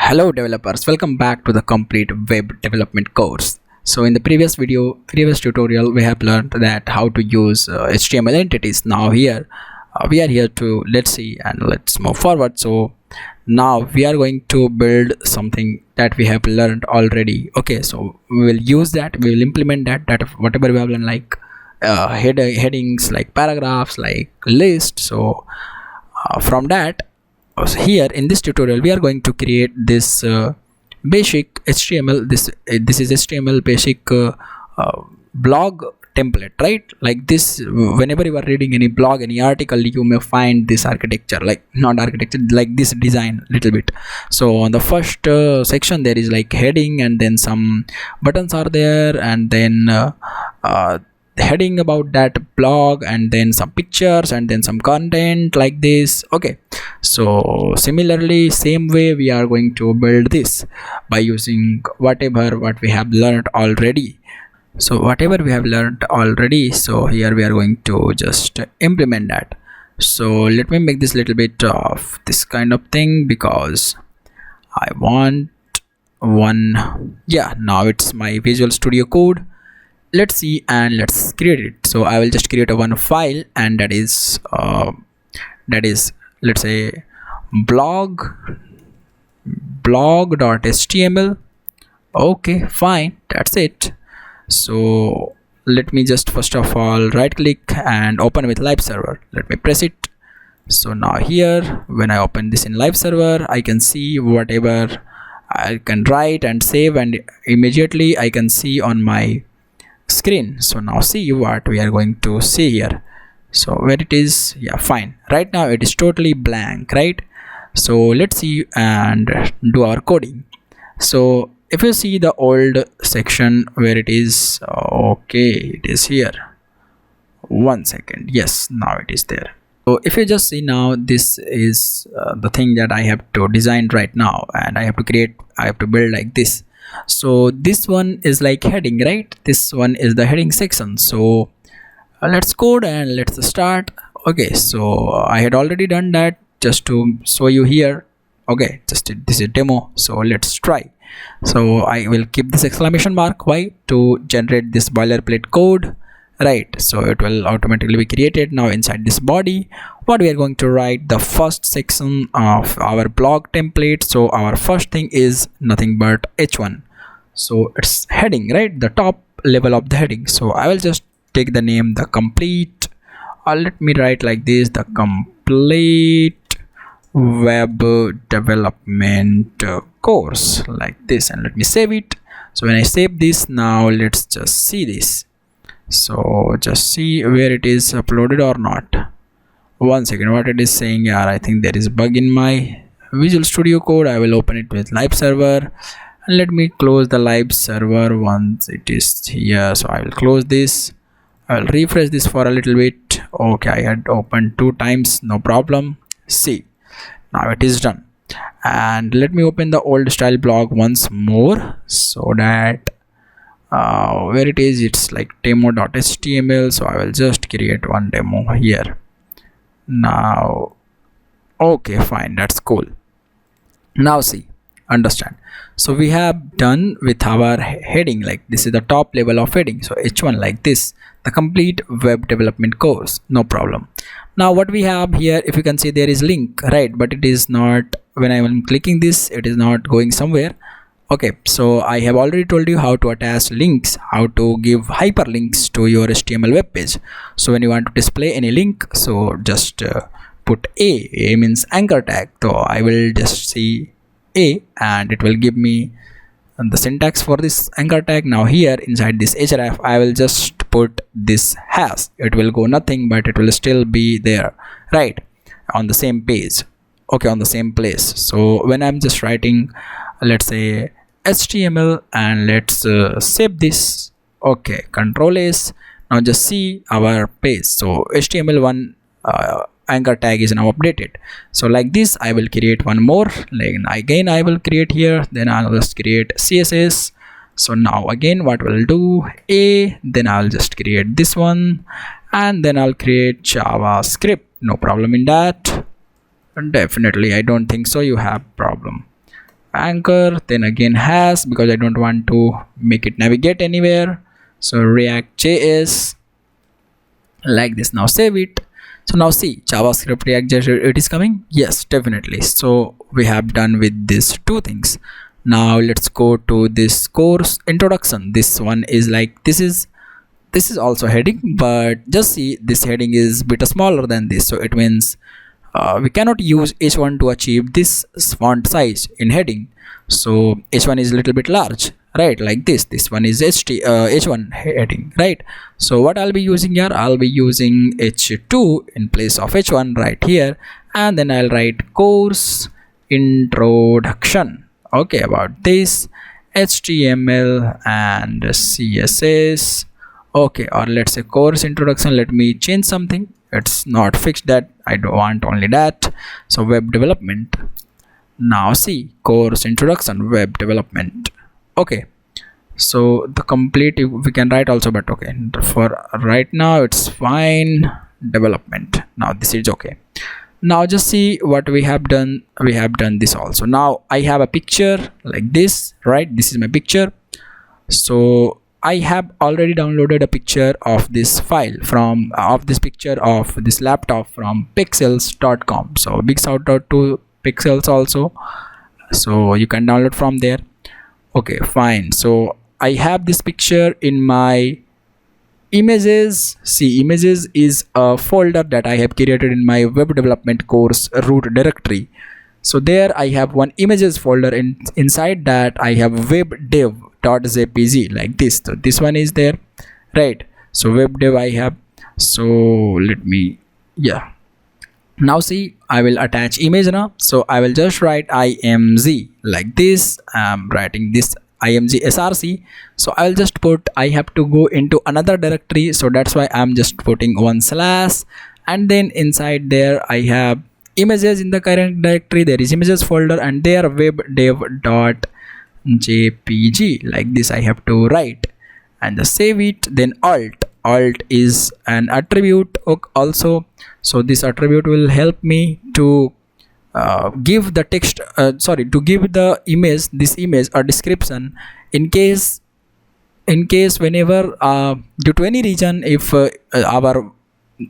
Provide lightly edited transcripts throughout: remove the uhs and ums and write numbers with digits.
Hello developers, welcome back to the complete web development course. So in the previous tutorial, we have learned that how to use HTML entities. Now here we are here to let's see and let's move forward. So now we are going to build something that we have learned already. Okay, so we will use that, we will implement that whatever we have learned, like headings, like paragraphs, like list. So from that, here in this tutorial we are going to create this basic HTML. This is HTML basic blog template, right? Like this, whenever you are reading any blog, any article, you may find this architecture, like not architecture, like this design little bit. So on the first section there is like heading, and then some buttons are there, and then heading about that blog, and then some pictures, and then some content like this. Okay, so similarly, same way we are going to build this by using what we have learned already. So whatever we have learned already, so here we are going to just implement that. So let me make this little bit of this kind of thing, because I want one. Yeah, now it's my Visual Studio Code. Let's see and let's create it. So I will just create a one file, and that is let's say blog.html. okay, fine, that's it. So let me just first of all right click and open with live server. Let me press it. So now here, when I open this in live server, I can see whatever I can write and save, and immediately I can see on my screen. So now see what we are going to see here. So where it is, yeah, fine. Right now it is totally blank, right? So let's see and do our coding. So if you see the old section where it is, okay, it is here. 1 second, yes, now it is there. So if you just see, now this is the thing that I have to design right now, and I have to build like this. So this one is like heading, right? This one is the heading section. So let's code and let's start. Okay, so I had already done that just to show you here. Okay, just this is demo, so let's try. So I will keep this exclamation mark. Why? To generate this boilerplate code, right? So it will automatically be created. Now inside this body, what we are going to write, the first section of our blog template. So our first thing is nothing but h1. So it's heading, right? The top level of the heading. So I will just take the name, the complete, or let me write like this, the complete web development course, like this, and let me save it. So when I save this, now let's just see this. So just see where it is uploaded or not. 1 second, what it is saying here, I think there is a bug in my Visual Studio Code. I will open it with live server, and let me close the live server once it is here. So I will close this. I will refresh this for a little bit. Okay, I had opened 2 times, no problem. See, now it is done. And let me open the old style blog once more, so that where it is, it's like demo.html. so I will just create one demo here now. Okay, fine, that's cool. Now see, understand. So we have done with our heading, like this is the top level of heading, so h1 like this, the complete web development course, no problem. Now what we have here, if you can see, there is link, right? But it is not, when I am clicking this, it is not going somewhere. Okay, so I have already told you how to attach links, how to give hyperlinks to your HTML web page. So when you want to display any link, so just put A means anchor tag. So I will just see A, and it will give me the syntax for this anchor tag. Now here inside this href, I will just put this hash. It will go nothing, but it will still be there, right, on the same page. Okay, on the same place. So when I'm just writing, let's say HTML, and let's save this. Okay, Control S. Now just see our page. So HTML1 anchor tag is now updated. So like this, I will create one more. Like again, I will create here. Then I'll just create CSS. So now again, what we'll do, A. Then I'll just create this one, and then I'll create JavaScript. No problem in that. Definitely, I don't think so you have problem. anchor, then again has, because I don't want to make it navigate anywhere. So React JS, like this. Now save it. So now see, JavaScript React JS, it is coming. Yes, definitely. So we have done with these two things. Now let's go to this course introduction. This one is like, this is also heading, but just see, this heading is bit smaller than this, so it means we cannot use h1 to achieve this font size in heading. So h1 is a little bit large, right? Like this one is h1 heading, right? So what I'll be using here, I'll be using h2 in place of h1 right here, and then I'll write course introduction. Okay, about this HTML and CSS. Okay, or let's say course introduction. Let me change something, it's not fixed, that I don't want only that. So web development. Now see, course introduction, web development. Okay, so the complete we can write also, but okay, for right now it's fine. Development. Now this is okay. Now just see what we have done. We have done this also. Now I have a picture like this, right? This is my picture. So I have already downloaded a picture of this file from of this picture of this laptop from pixels.com. So big shout out to Pixels also, so you can download from there. Okay, fine. So I have this picture in my images. See, images is a folder that I have created in my web development course root directory. So there I have one images folder, inside that I have webdev.jpg like this. So this one is there, right? So webdev I have. So let me, yeah. Now see, I will attach image now. So I will just write img like this. I'm writing this img src. So I'll just put, I have to go into another directory, so that's why I'm just putting one slash, and then inside there I have images. In the current directory there is images folder, and there webdev.jpg like this I have to write, and just save it. Then alt is an attribute also. So this attribute will help me to give the text, to give the image, this image a description, in case whenever due to any reason, if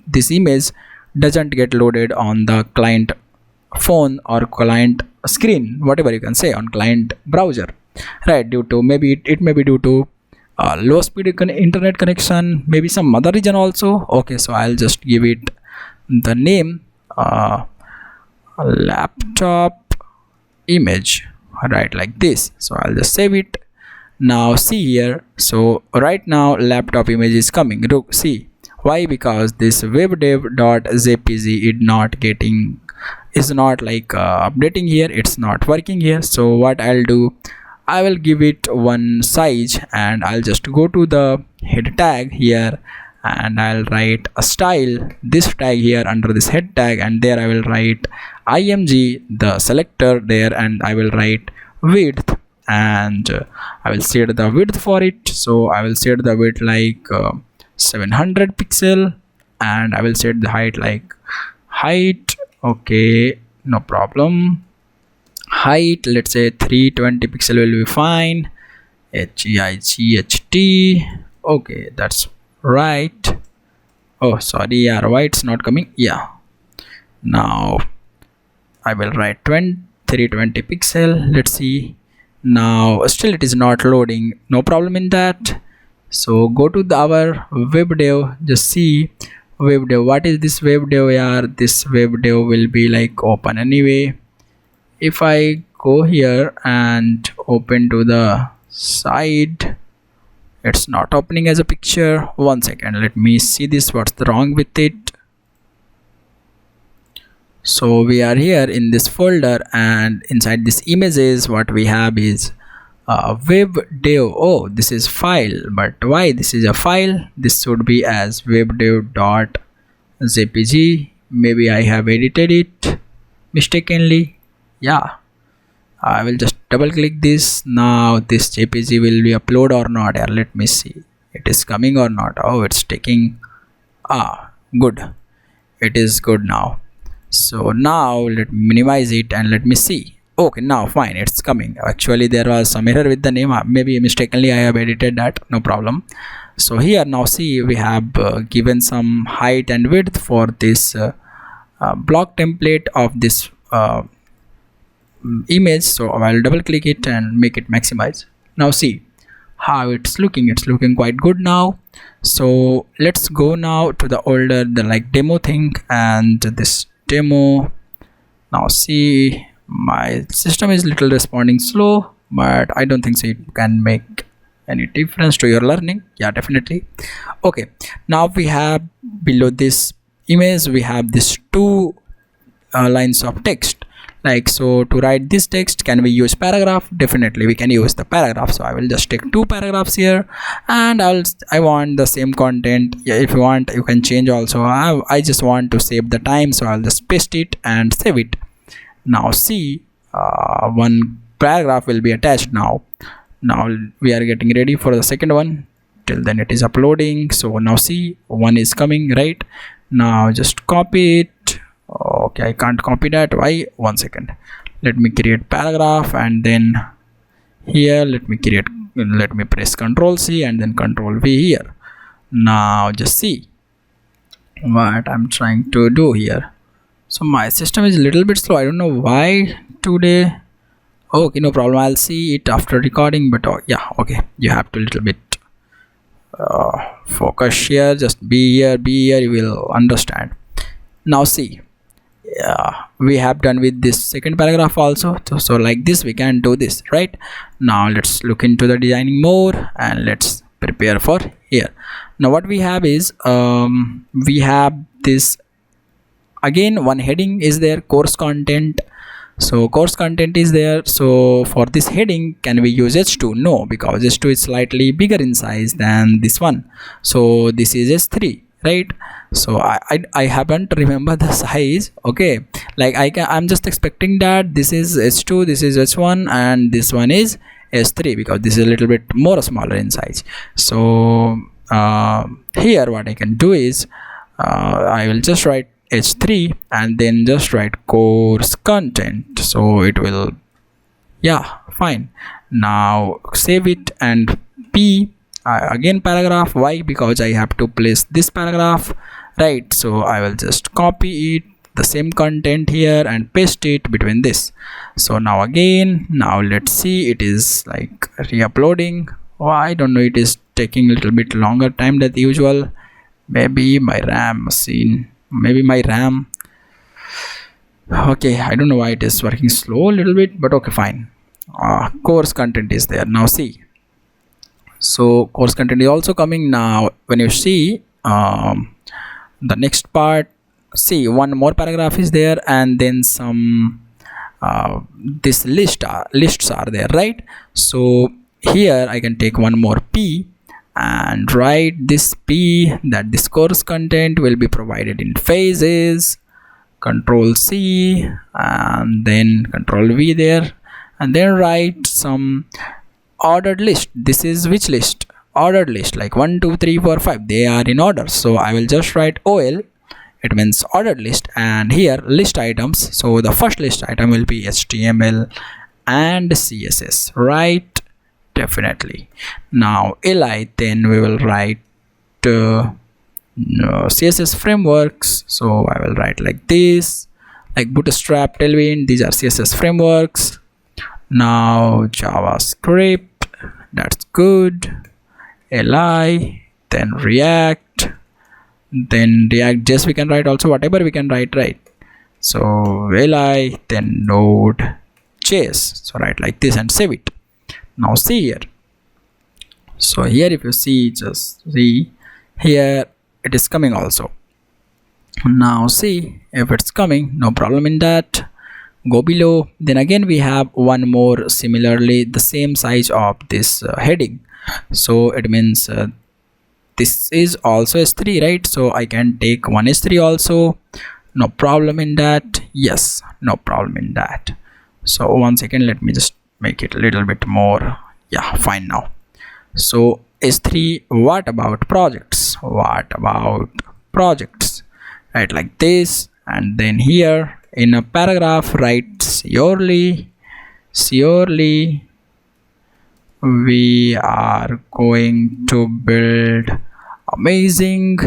this image doesn't get loaded on the client phone or client screen, whatever you can say, on client browser, right? Due to maybe it may be due to low speed internet connection, maybe some other reason also. Okay, so I'll just give it the name laptop image, right, like this. So I'll just save it. Now see here, so right now laptop image is coming. Look, see why? Because this webdev.jpg is not like updating here, it's not working here. So what I'll do, I will give it one size, and I'll just go to the head tag here, and I'll write a style, this tag here under this head tag, and there I will write img, the selector there, and I will write width, and I will set the width for it. So I will set the width like 700 pixel, and I will set the height like height. Okay, no problem. Height, let's say 320 pixel will be fine. height. Okay, that's right. Oh sorry, yeah, why it's not coming? Yeah, now I will write 320 pixel. Let's see. Now still it is not loading, no problem in that. So go to our webdev, just see webdev, what is this webdev? Yeah, this webdev will be like open anyway. If I go here and open to the side, it's not opening as a picture. One second, let me see this, what's wrong with it. So we are here in this folder, and inside this images what we have is webdev. Oh, this is file, but why this is a file? This should be as webdev.jpg. maybe I have edited it mistakenly. Yeah, I will just double click this. Now this jpg will be upload or not? Yeah, let me see, it is coming or not. Oh, it's taking, good, it is good now. So now let me minimize it and let me see. Okay, now fine, it's coming. Actually there was some error with the name, maybe mistakenly I have edited that, no problem. So here now see, we have given some height and width for this block template of this image. So I'll double click it and make it maximize. Now see how it's looking quite good now. So let's go now to the older, the like demo thing, and this demo. Now see, my system is little responding slow, but I don't think so it can make any difference to your learning. Yeah, definitely. Okay, now we have below this image, we have this two lines of text. Like, so to write this text, can we use paragraph? Definitely we can use the paragraph. So I will just take two paragraphs here, and I want the same content. Yeah, if you want you can change also. I just want to save the time, so I'll just paste it and save it. Now see, one paragraph will be attached. Now we are getting ready for the second one. Till then it is uploading. So now see, one is coming, right? Now just copy it. Okay, I can't copy that. Why? One second, let me create paragraph, and then here let me press Ctrl C and then Ctrl V here. Now just see what I'm trying to do here. So my system is a little bit slow, I don't know why today. Okay, no problem, I'll see it after recording. But yeah, okay, you have to little bit focus here, just be here, you will understand. Now see, yeah, we have done with this second paragraph also. So like this we can do this, right? Now let's look into the designing more and let's prepare for here. Now what we have is we have this, again one heading is there, course content. So course content is there. So for this heading, can we use h2? No, because h2 is slightly bigger in size than this one. So this is h3, right? So I haven't remember the size. Okay, like I'm just expecting that this is h2, this is h1, and this one is h3, because this is a little bit more smaller in size. So here what I can do is I will just write h3 and then just write course content. So it will, yeah, fine. Now save it and p again paragraph. Why? Because I have to place this paragraph, right? So I will just copy it, the same content here, and paste it between this. So now again, now let's see, it is like re-uploading. Oh, I don't know, it is taking a little bit longer time than usual. Maybe my RAM machine, maybe my RAM. Okay, I don't know why it is working slow a little bit, but okay, fine. Course content is there. Now see, so course content is also coming. Now when you see the next part, see one more paragraph is there, and then some this lists are there, right? So here I can take one more p and write this p, that this course content will be provided in phases. Control C and then Control V there, and then write some ordered list. This is which list? Ordered list, like 1 2 3 4 5, they are in order. So I will just write OL, it means ordered list, and here list items. So the first list item will be HTML and CSS, right? Definitely. Now LI, then we will write CSS frameworks. So I will write like this, like Bootstrap, Tailwind, these are CSS frameworks. Now JavaScript, that's good. LI, then React, then React.js we can write also, whatever we can write, right? So LI, then Node.js. So write like this and save it. Now see here. So here if you see, just see here, it is coming also. Now see if it's coming, no problem in that. Go below, then again we have one more similarly the same size of this heading. So it means this is also S3, right? So I can take one S3 also, no problem in that. Yes, no problem in that. So 1 second, let me just make it a little bit more. Yeah, fine now. So S3, what about projects? What about projects? Right, like this, and then here in a paragraph write yearly, surely we are going to build amazing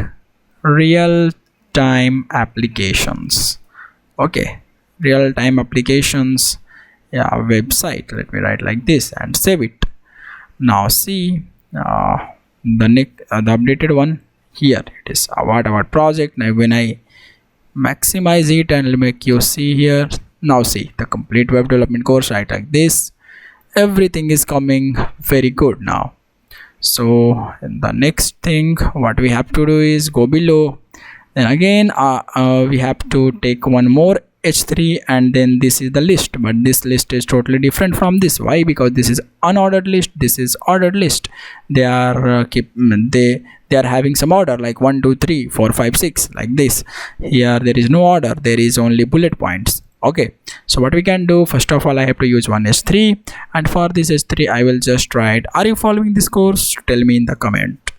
real-time applications. Okay, real-time applications, yeah, website. Let me write like this and save it. Now see the updated one here. It is what our project. Now when I maximize it and make you see here, now see the complete web development course right like this. Everything is coming very good now. So the next thing what we have to do is go below, then again we have to take one more h3, and then this is the list, but this list is totally different from this. Why? Because this is unordered list, this is ordered list. They are they are having some order like 1 2 3 4 5 6 like this. Here there is no order, there is only bullet points. Okay, so what we can do, first of all I have to use one h3, and for this h3 I will just write, are you following this course? Tell me in the comment.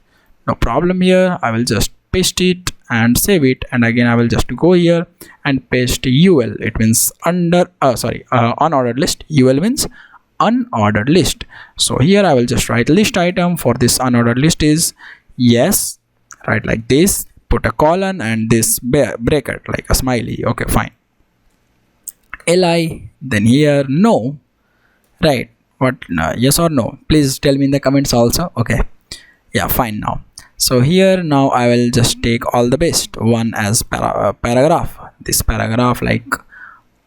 No problem. Here I will just paste it and save it, and again I will just go here and paste ul. It means unordered list. Ul means unordered list. So here I will just write list item. For this unordered list is yes, write like this, put a colon and this bracket like a smiley. Okay, fine. Li, then here no, right? What? Yes or no? Please tell me in the comments also. Okay, yeah, fine. Now so here now I will just take all the best one as paragraph. This paragraph like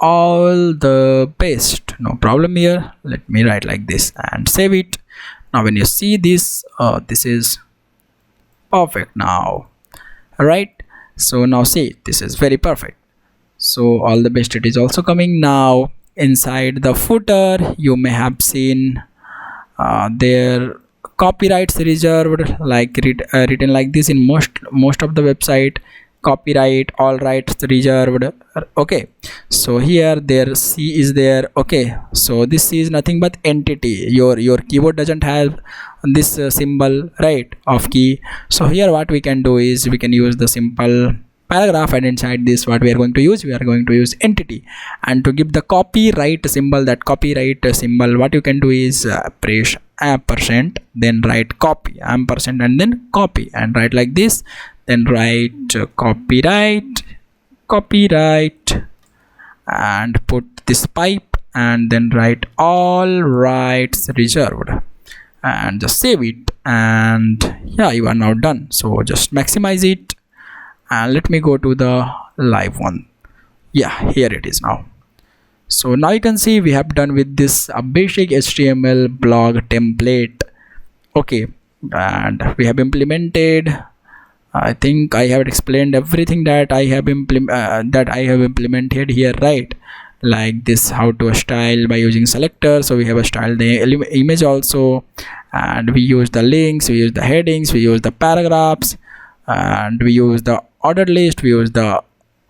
all the best. No problem. Here let me write like this and save it. Now when you see this, this is perfect now, right? So now see, this is very perfect. So all the best, it is also coming. Now inside the footer you may have seen their copyrights reserved, like written like this in most of the website. Copyright, all rights reserved. Okay, so here there C is there. Okay, so this C is nothing but entity. Your keyboard doesn't have this symbol, right, of key. So here what we can do is we can use the simple paragraph, and inside this what we are going to use, we are going to use entity. And to give the copyright symbol, that copyright symbol, what you can do is press ampersand, then write copy, ampersand, and then copy, and write like this, then write copyright, and put this pipe, and then write all rights reserved, and just save it, and yeah, you are now done. So just maximize it, and let me go to the live one. Yeah, here it is now. So now you can see we have done with this a basic HTML blog template. Okay, and we have implemented, I think I have explained everything that I have implemented here, right? Like this, how to style by using selector. So we have a style the image also, and we use the links, we use the headings, we use the paragraphs, and we use the ordered list, we use the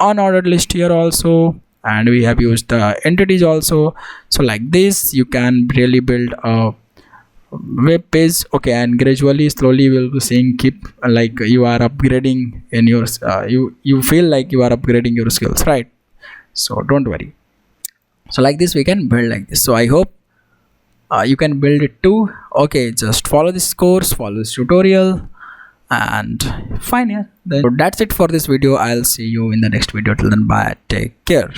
unordered list here also, and we have used the entities also. So like this you can really build a web page. Okay, and gradually slowly we'll be seeing, keep like you are upgrading in your you feel like you are upgrading your skills, right? So don't worry. So like this we can build like this. So I hope you can build it too. Okay, just follow this course, follow this tutorial, and fine. Yeah, then so that's it for this video. I'll see you in the next video. Till then, bye, take care.